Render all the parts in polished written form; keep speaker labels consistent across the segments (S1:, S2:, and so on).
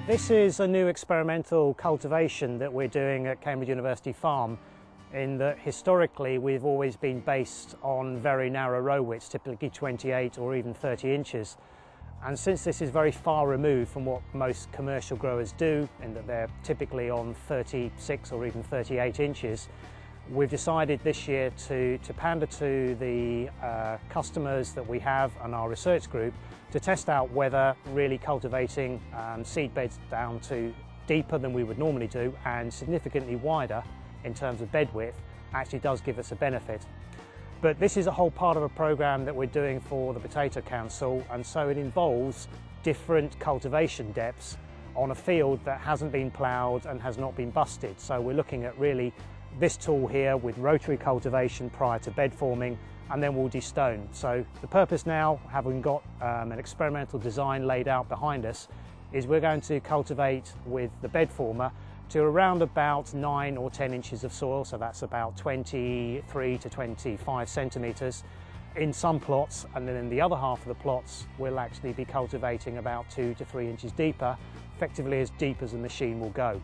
S1: This is a new experimental cultivation that we're doing at Cambridge University Farm, in that historically we've always been based on very narrow row widths, typically 28 or even 30 inches. And since this is very far removed from what most commercial growers do, in that they're typically on 36 or even 38 inches, we've decided this year to pander to the customers that we have and our research group to test out whether really cultivating seed beds down to deeper than we would normally do and significantly wider in terms of bed width actually does give us a benefit. But this is a whole part of a program that we're doing for the Potato Council, and so it involves different cultivation depths on a field that hasn't been ploughed and has not been busted. So we're looking at really this tool here with rotary cultivation prior to bed forming, and then we'll destone. So the purpose now, having got an experimental design laid out behind us, is we're going to cultivate with the bed former to around about 9 or 10 inches of soil, so that's about 23 to 25 centimetres in some plots, and then in the other half of the plots we'll actually be cultivating about 2 to 3 inches deeper, effectively as deep as the machine will go.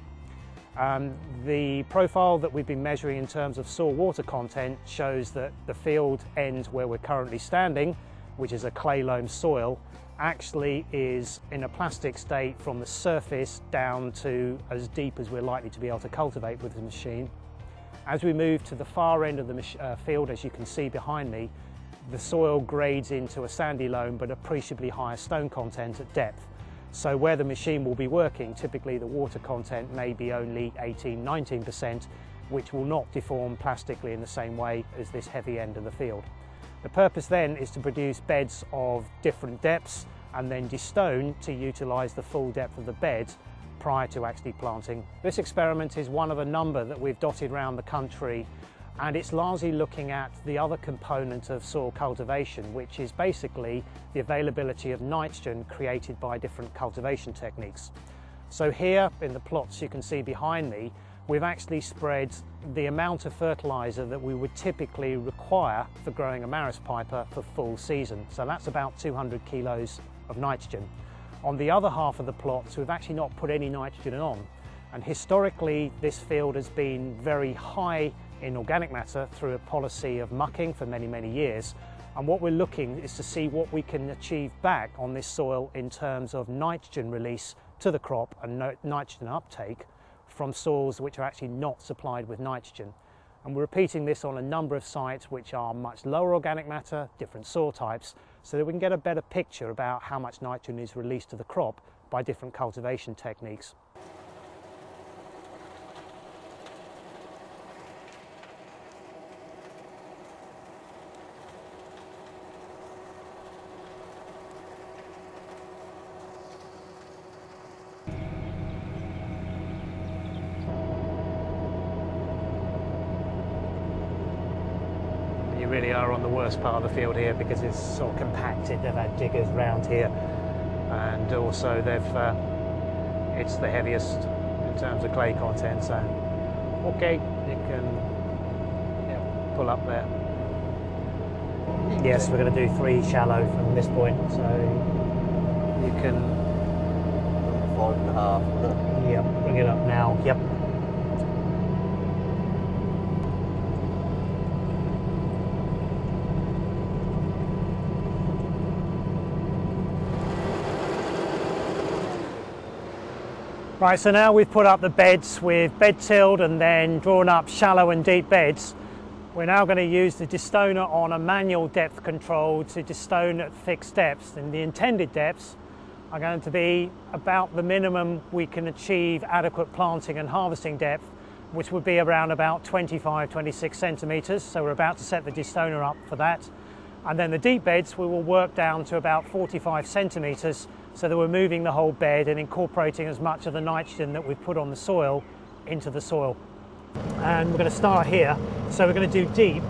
S1: The profile that we've been measuring in terms of soil water content shows that the field end where we're currently standing, which is a clay loam soil, actually is in a plastic state from the surface down to as deep as we're likely to be able to cultivate with the machine. As we move to the far end of the field, as you can see behind me, the soil grades into a sandy loam but appreciably higher stone content at depth. So where the machine will be working, typically the water content may be only 18–19%, which will not deform plastically in the same way as this heavy end of the field. The purpose then is to produce beds of different depths and then destone to utilise the full depth of the bed prior to actually planting. This experiment is one of a number that we've dotted around the country, and it's largely looking at the other component of soil cultivation, which is basically the availability of nitrogen created by different cultivation techniques. So here in the plots you can see behind me, we've actually spread the amount of fertiliser that we would typically require for growing a Maris piper for full season. So that's about 200 kilos of nitrogen. On the other half of the plots we've actually not put any nitrogen on, and historically this field has been very high in organic matter through a policy of mucking for many years, and what we're looking is to see what we can achieve back on this soil in terms of nitrogen release to the crop and nitrogen uptake from soils which are actually not supplied with nitrogen. And we're repeating this on a number of sites which are much lower organic matter, different soil types, so that we can get a better picture about how much nitrogen is released to the crop by different cultivation techniques. You really are on the worst part of the field here because it's sort of compacted. They've had diggers round here, and also it's the heaviest in terms of clay content. So, okay, you can pull up there. Yes, we're going to do 3 shallow from this point, so you can
S2: 5.5.
S1: Yep, bring it up now. Yep. Right, so now we've put up the beds, we've bed tilled and then drawn up shallow and deep beds. We're now going to use the destoner on a manual depth control to destone at fixed depths, and the intended depths are going to be about the minimum we can achieve adequate planting and harvesting depth, which would be around about 25–26 centimetres. So we're about to set the destoner up for that. And then the deep beds we will work down to about 45 centimetres, so that we're moving the whole bed and incorporating as much of the nitrogen that we've put on the soil into the soil. And we're going to start here, so we're going to do deep.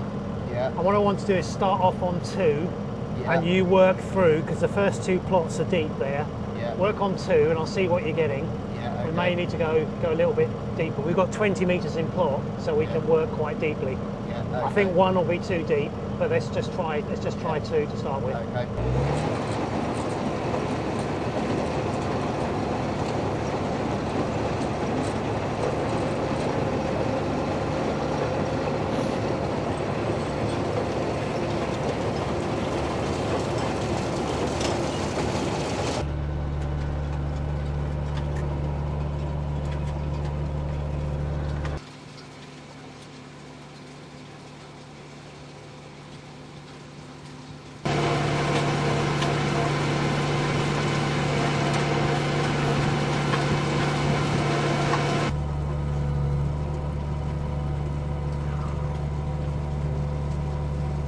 S2: Yeah.
S1: And what I want to do is start off on 2, and you work through, because the first 2 plots are deep there.
S2: Yeah.
S1: Work on 2 and I'll see what you're getting.
S2: Yeah, okay.
S1: We may need to go a little bit deeper. We've got 20 metres in plot, so we can work quite deeply.
S2: Yeah, okay.
S1: I think 1 will be too deep, but let's just try 2 to start with.
S2: Okay.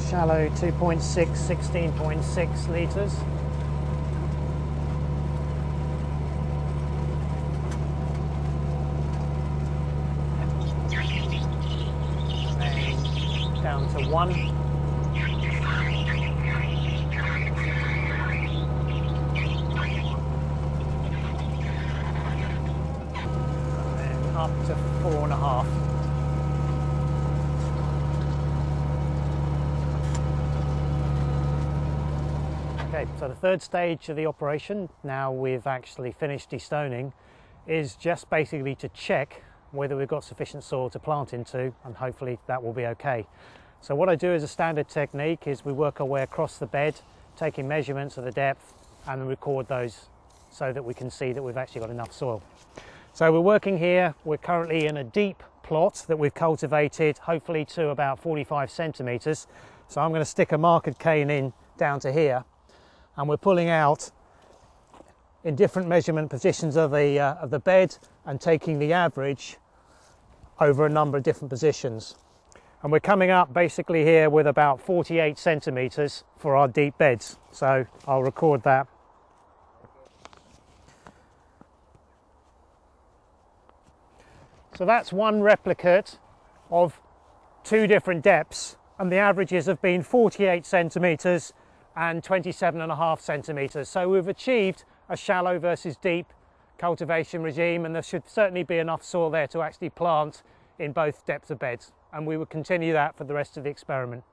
S1: Shallow 2.6, 16.6 litres. And down to 1. And then up to 4.5. Okay, so the third stage of the operation, now we've actually finished destoning, is just basically to check whether we've got sufficient soil to plant into, and hopefully that will be okay. So what I do as a standard technique is we work our way across the bed, taking measurements of the depth and record those so that we can see that we've actually got enough soil. So we're working here, we're currently in a deep plot that we've cultivated, hopefully to about 45 centimetres. So I'm going to stick a markered cane in down to here, and we're pulling out in different measurement positions of the bed and taking the average over a number of different positions. And we're coming up basically here with about 48 centimetres for our deep beds. So I'll record that. So that's one replicate of two different depths, and the averages have been 48 centimetres and 27.5 centimetres. So we've achieved a shallow versus deep cultivation regime, and there should certainly be enough soil there to actually plant in both depths of beds, and we will continue that for the rest of the experiment.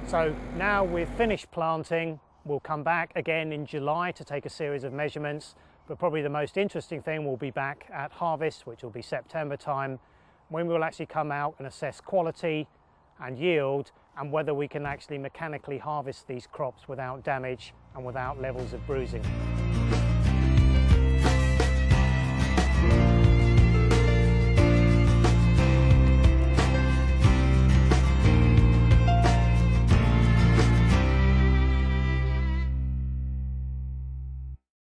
S1: So now we've finished planting, we'll come back again in July to take a series of measurements, but probably the most interesting thing will be back at harvest, which will be September time, when we'll actually come out and assess quality and yield, and whether we can actually mechanically harvest these crops without damage and without levels of bruising.